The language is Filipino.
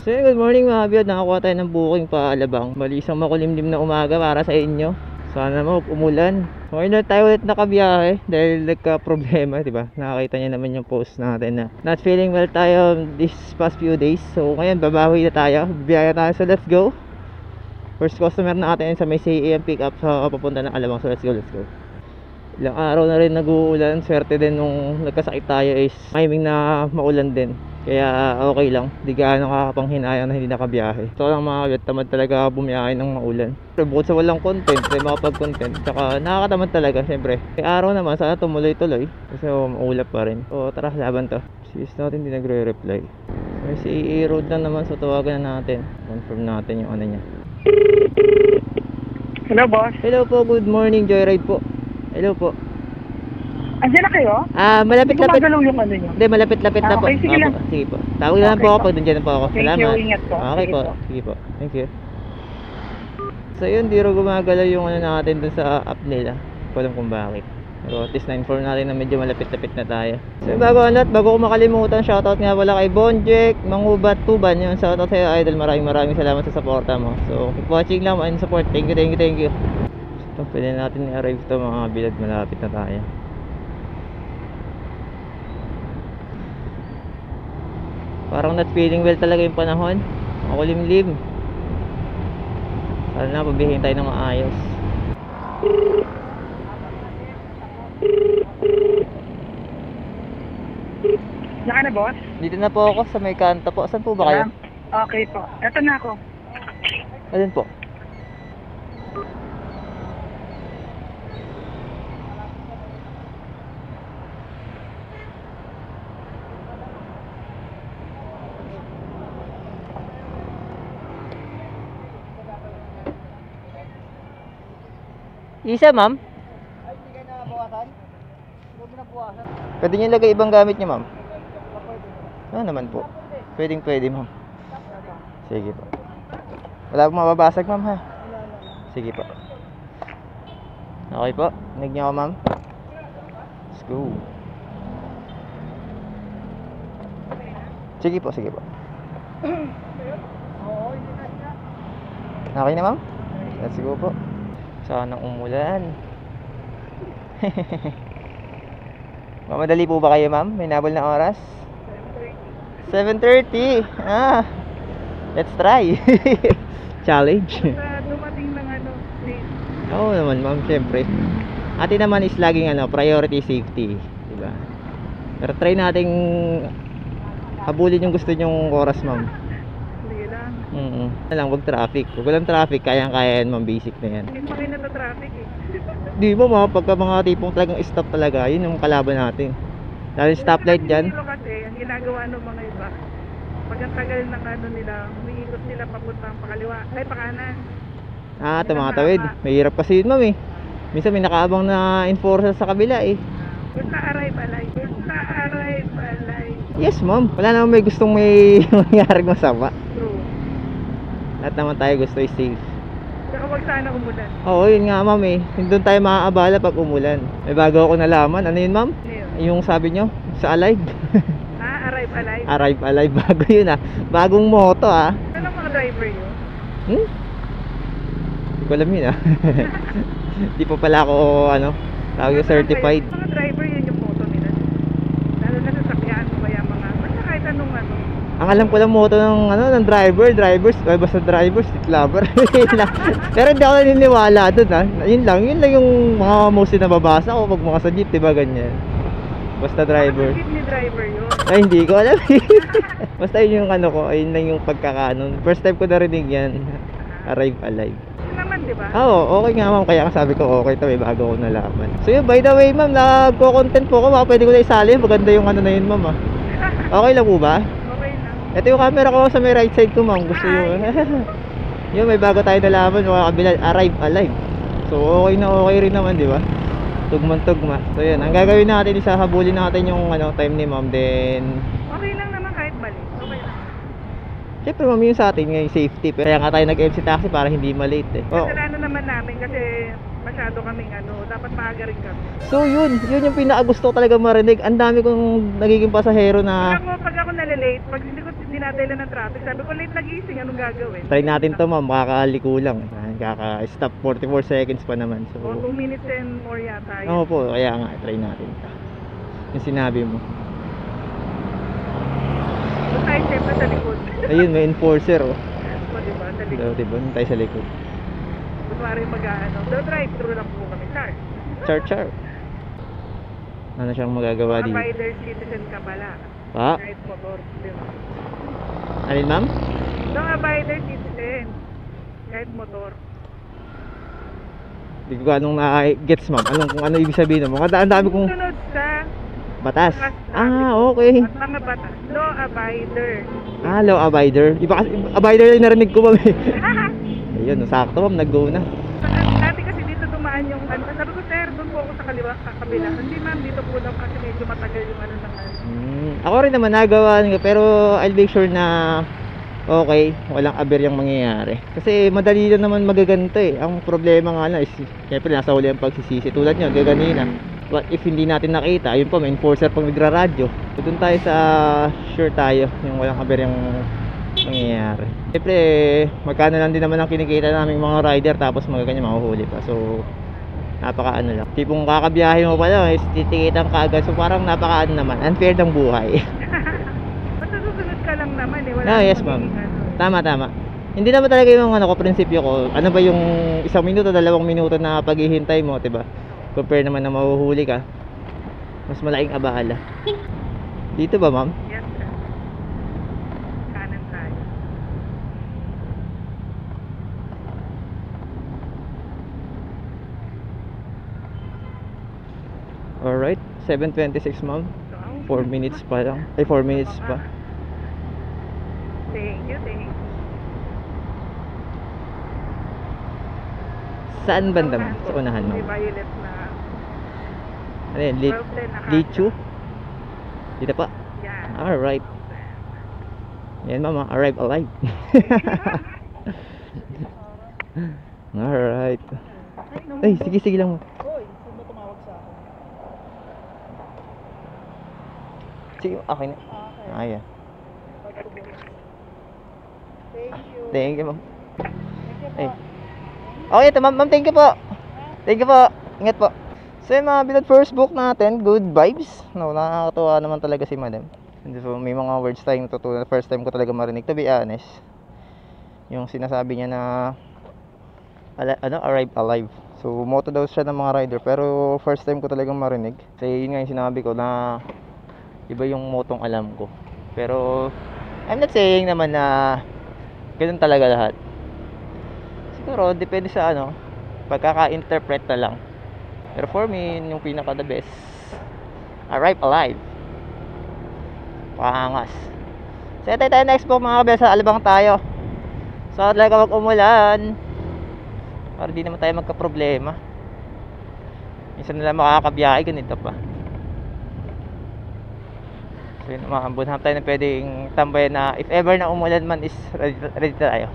So yun, good morning mga biyod. Nakakuha tayo ng booking pa Alabang. Bali isang makulimlim na umaga para sa inyo. Sana naman umulan. So ngayon na tayo ulit nakabiyahe dahil nagka-problema, diba? Nakakita niyo naman yung post natin na not feeling well tayo this past few days. So ngayon babawi na tayo. Biyaya tayo, so let's go. First customer natin sa may CAM pick up sa papunta ng Alabang. So let's go. Ilang araw na rin nag-uulan. Swerte din nung nagkasakit tayo is timing na maulan din. Kaya okay lang, di gaano kakapanghinayang na hindi nakabiyahe. So lang mga kabiyat, tamad talaga bumiyahe ng maulan. Pero bukod sa walang content, may makapag-content. Tsaka nakakatamad talaga, syempre. May araw naman, sana tumuloy-tuloy. Kasi maulap pa rin. So tara, laban to. Sis natin hindi nagre-reply. May CE road na naman, so tawagan na natin. Confirm natin yung ano niya. Hello, boss. Hello po, good morning, Joyride po. Hello po. Andiyan na kayo? Malapit-lapit. Gumagalaw yung ano nyo. Hindi, malapit-lapit na po. Okay, sige lang. Sige po. Tawag na lang po ako pag nandiyan na po ako. Thank Salamat. you, ingat po. Okay Sige po. po. Sige po. Thank you. So yun, di rin gumagalaw yung ano natin dun sa app nila. Hindi ko alam kung bakit. Pero at least na-inform natin na medyo malapit-lapit na tayo. So yun, bago ko makalimutan, shoutout nga pala kay Bonjek, Mangubat, Tuban. Yun, shoutout sa'yo idol. Maraming salamat sa supporta mo. So keep watching lang and support. Thank you. So pwede natin i-arrive to mga bilad. Malapit na tayo. Parang not feeling well talaga yung panahon. Makulimlim. Sana na pabihin tayo ng maayos. Naka na, boss? Dito na po ako sa may kanto po. Saan po ba kayo? Okay po. Eto na ako. Alin po? Isa, ma'am? Ay, hindi kayo nakabawasan? Huwag mo nabawasan. Pwede nyo ilagay ibang gamit nyo, ma'am? Naman po. Pwede, ma'am. Sige po. Wala pong mababasag, ma'am, ha? Sige po. Okay po. Nag nyo ako, ma'am. Let's go. Sige po. Oo, hindi na siya. Okay na, ma'am? Let's go po. Sanang umulan. Mamadali po ba kayo, ma'am? May nabol na oras? 7:30. Let's try. Challenge. Dumating ng ano, please. Oo naman, ma'am, syempre. Atin naman is laging priority safety, diba? Pero try nating habulin yung gusto nyong oras, ma'am. Hindi lang. Lang, wag traffic. Wag walang traffic, kayang-kaya yan, ma'am, basic na yan. Hindi pa kayo nata-traffic eh. Di mo, ma'am, pagka mga tipong talagang stop talaga, yun yung kalaban natin. Dahil stoplight dyan. Kasi ang ginagawa ng mga iba, pag ang tagal ng ano nila, umiikot sila papuntang pakaliwa, ay pakanan. Tumatawid. Mahirap kasi yun, ma'am, eh. Minsan may nakaabang na enforcer sa kabila, eh. Basta arrive alay. Yes, ma'am. Wala naman may gustong may mangyaring masama. True. Lahat naman tayo gusto is safe. Saka wag sana umulan. Oo, yun nga, ma'am, eh. Doon tayo maaabala pag umulan. May bago ako nalaman. Ano yun, ma'am? Ano yun? Yung sabi nyo, sa Alive. Arrive alay. Arrive Alive. Bago yun, Bagong motto, Ano mga driver yun? Hindi ko alam yun, Di pa pala ako, tawag yung certified. Mga driver yun yung moto nila. Lalo na sa sakyan o kaya mga, basta kahit anong ano. Ang alam ko lang motto ng drivers, basta drivers, street lover. Pero hindi ako naniniwala dun, Yun lang yung mga mostly nababasa ko pag mga sa jeep, diba ganyan. Basta driver. Jeepney driver yun. Ay, hindi ko alam. Basta yun yung ayun lang yung pagkakanon. First time ko narinig yan. Arrive Alive. Yun naman, di ba? Oo, okay nga, ma'am. Kaya sabi ko okay to, may bago ko nalaman. So yun, by the way, ma'am, nagko-content po ko. Baka pwede ko na isali. Maganda yung na yun, ma'am, Okay lang po ba? Okay lang. Ito yung camera ko sa may right side ko, ma'am. Gusto yun. Yun, may bago tayo nalaman. Mga kabila, Arrive Alive. So okay na okay rin naman, di ba? Tugma. So yun, ang gagawin natin, isahabulin natin yung time ni ma'am. Then Okay lang naman kahit balik. Okay lang. siyempre, ma'am, yung sa atin yung safety. Kaya nga tayo nag-MC taxi para hindi malate, Kasalanan naman namin kasi masyado kaming dapat maaga rin kami. So yun yung pinakagusto ko talaga marinig. Ang dami kong nagiging pasahero na Pag ako nalilate, pag hindi ko dinadala ng traffic. Sabi ko, late nagising, anong gagawin? Try natin to ma'am, makakaliko lang. Kaka-stop 44 seconds pa naman. So, O, 2 minutes and more yata yun. oo po, kaya nga, try natin to. Yung sinabi mo. Doon tayo siyempre sa likod. Ayun, may enforcer oh. O, diba? Sa So, likod. diba, yung tayo sa likod. Kunwari mag-ano. So, drive-thru lang po kami, sir. Char. Ano siyang magagawa dito? Abiders citizen ka pala. Pa? Kahit motor, diba? Alin ma'am? No, abider citizen. Kahit motor. Hindi ko anong na-gets ma'am. Kung ano ibig sabihin mo. Ang dami kong Sunod sa batas. batas Ah, okay. at mga batas. Law abider. Ah, law abider. Iba kasi, abider yung narinig ko ma'am. Ayun, sakto ma'am, nag-go na. Dati kasi dito dumaan yung ano. Sabi ko, sir, doon po ako sa kabila. Hindi ma'am, dito po daw kasi medyo matagal yung ano ng ano. Ako rin naman nagawa nyo, pero I'll make sure na okay, walang aber yung mangyayari. Kasi madali lang naman magaganto eh. Ang problema nga lang is, syempre nasa huli ang pagsisisi. Tulad nyo, gaganina. But if hindi natin nakita, ayun po, may enforcer pang nagra-radyo. So, doon tayo sa sure tayo, yung walang aber yung mangyayari. Syempre, magkano lang din naman ang kinikita naming mga rider, tapos magaganyan mahuhuli pa. So, napaka ano lang. Tipong kakabiyahe mo pa lang, is titikitan ka agad. So, parang napaka ano naman, unfair ng buhay. Basta susunod ka lang naman eh. Wala Ah, yes namang ma'am. magiging ano. Tama. Hindi naman talaga yung ano ko, prinsipyo ko. Ano ba yung 1 minuto, 2 minuto na paghihintay mo, 'di ba? Compare naman na mahuhuli ka. Mas malaking abala. Dito ba, ma'am? Yes, sir. Kanan tayo. Alright, 7:26 ma'am. So, 4 minutes pa lang. Ay, 4 minutes pa. Thank you. Saan banda ma'am? Sa unahan May ma'am. violet na. Ano yun? 12 na Lichu? Dito pa? Yan. Alright. Yan mama, arrive alive. Alright. Ay, sige lang mo. Hoy, sino tumawag sa akin? Sige, okay na. Ah, yeah. Thank you. Thank you ma'am. Thank you Ay. po. Okay, ito ma'am, thank you po. Thank you po. Ingat po. So yung mga binod first book natin, good vibes. No, nakakatuwa naman talaga si madam. So, may mga words tayong natutunan. First time ko talaga marinig, to be honest. Yung sinasabi niya na arrive alive. So, motto daw siya ng mga rider. Pero first time ko talagang marinig. Kasi yun nga yung sinabi ko na iba yung motong alam ko. Pero I'm not saying naman na ganun talaga lahat. Siguro depende sa pagkaka-interpret na lang. Pero for me, yung pinaka the best, arrive alive. Pangas. So tayo next po mga kabel, sa Alabang tayo. So talaga wag umulan para di naman tayo magka-problema. Minsan nila makakabiyahe, ganito pa. So yun, mga bunham tayo na pwedeng tambayan na if ever na umulan man is ready tayo.